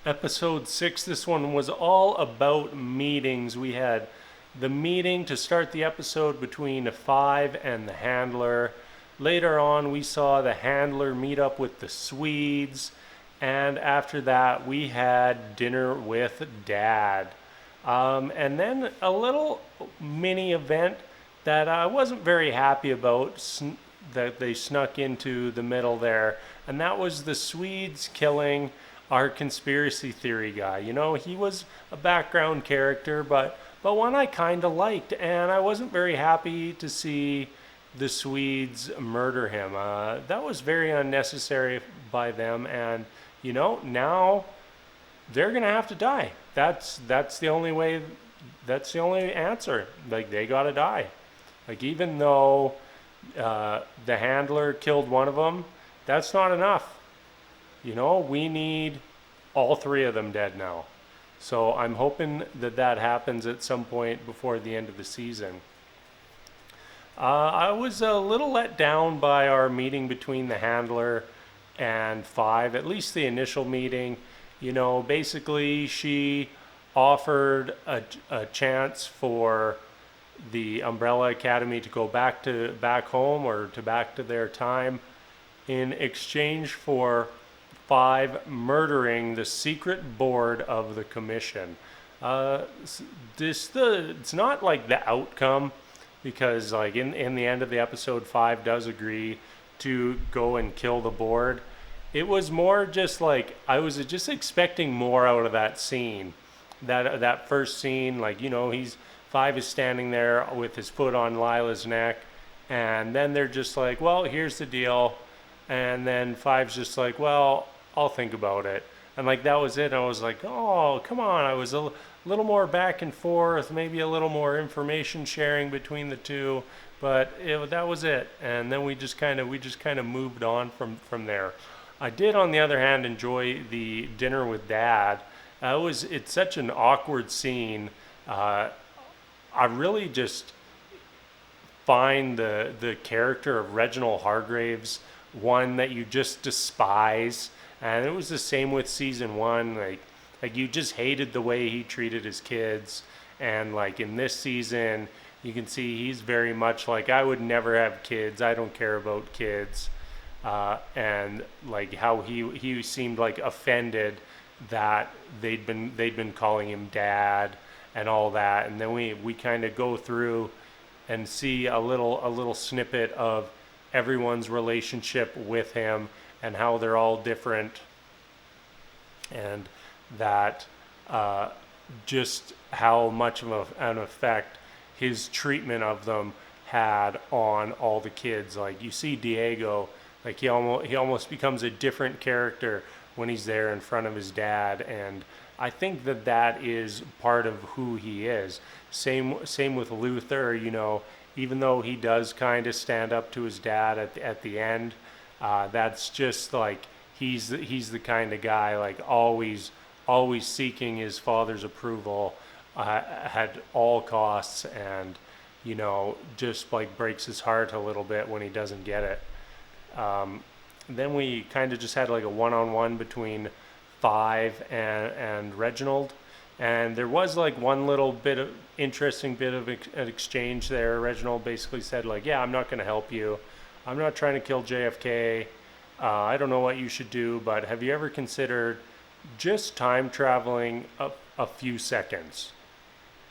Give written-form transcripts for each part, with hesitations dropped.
Episode 6, this one was all about meetings. We had the meeting to start the episode between Five and the Handler. Later on, we saw the Handler meet up with the Swedes. And after that, we had dinner with Dad. And then a little mini event that I wasn't very happy about that they snuck into the middle there. And that was the Swedes killing our conspiracy theory guy. You know, he was a background character, but one I kind of liked, and I wasn't very happy to see the Swedes murder him. That was very unnecessary by them, and you know, now they're gonna have to die. That's the only way. That's the only answer. Like they gotta die. Like even though the handler killed one of them, that's not enough. You know, we need all three of them dead now. So I'm hoping that that happens at some point before the end of the season. I was a little let down by our meeting between the handler and Five, at least the initial meeting. You know, basically, she offered a chance for the Umbrella Academy to go back home or to back to their time in exchange for Five murdering the secret board of the commission. Uh, it's not like the outcome because like in the end of the episode, Five does agree to go and kill the board. It was more just like I was just expecting more out of that scene. That first scene, like you know, he's Five is standing there with his foot on Lila's neck, and then they're just like, well, here's the deal, and then Five's just like, well, I'll think about it, and like that was it. I was like, oh, come on, I was a little more back and forth, maybe a little more information sharing between the two, but that was it. And then we just kind of moved on from there. I did, on the other hand, enjoy the dinner with Dad. It's such an awkward scene. Uh, I really just find the character of Reginald Hargraves one that you just despise, and it was the same with season one. Like you just hated the way he treated his kids, and like in this season, you can see he's very much like I would never have kids. I don't care about kids, and like how he seemed like offended that they'd been calling him dad and all that, and then we kind of go through and see a little snippet of everyone's relationship with him and how they're all different, and that just how much of an effect his treatment of them had on all the kids. Like you see Diego, like he almost becomes a different character when he's there in front of his dad, and I think that that is part of who he is. Same with Luther. You know, even though he does kind of stand up to his dad at the end, that's just like he's the kind of guy like always seeking his father's approval at all costs, and you know just like breaks his heart a little bit when he doesn't get it. Then we kind of just had like a one-on-one between Five and Reginald, and there was like one little bit of interesting bit of an exchange there. Reginald basically said like, yeah, I'm not going to help you, I'm not trying to kill JFK, I don't know what you should do, but have you ever considered just time traveling a few seconds?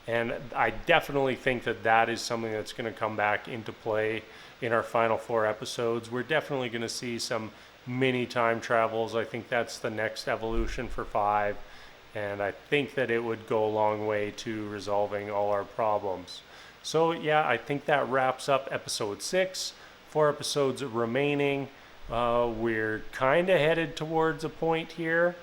And I definitely think that that is something that's going to come back into play in our final four episodes. We're definitely going to see some mini time travels. I think that's the next evolution for Five. And I think that it would go a long way to resolving all our problems. So, yeah, I think that wraps up episode 6. 4 episodes remaining. We're kind of headed towards a point here.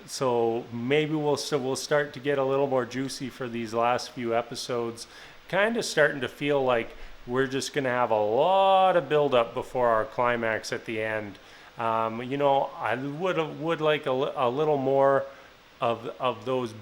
So maybe we'll start to get a little more juicy for these last few episodes. Kind of starting to feel like we're just going to have a lot of build up before our climax at the end. You know, I would like a little more of those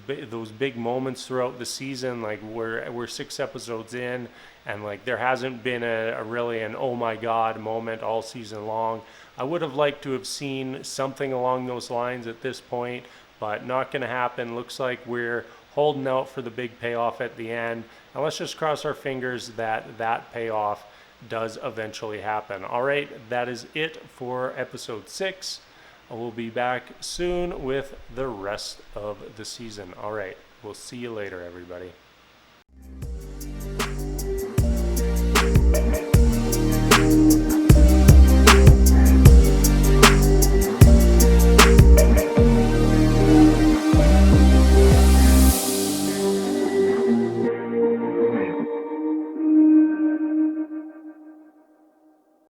big moments throughout the season. Like we're 6 episodes in, and like there hasn't been a really an oh my god moment all season long. I would have liked to have seen something along those lines at this point, but not going to happen. Looks like we're holding out for the big payoff at the end, and let's just cross our fingers that that payoff does eventually happen. All right, that is it for episode 6. We'll be back soon with the rest of the season. All right, we'll see you later, everybody.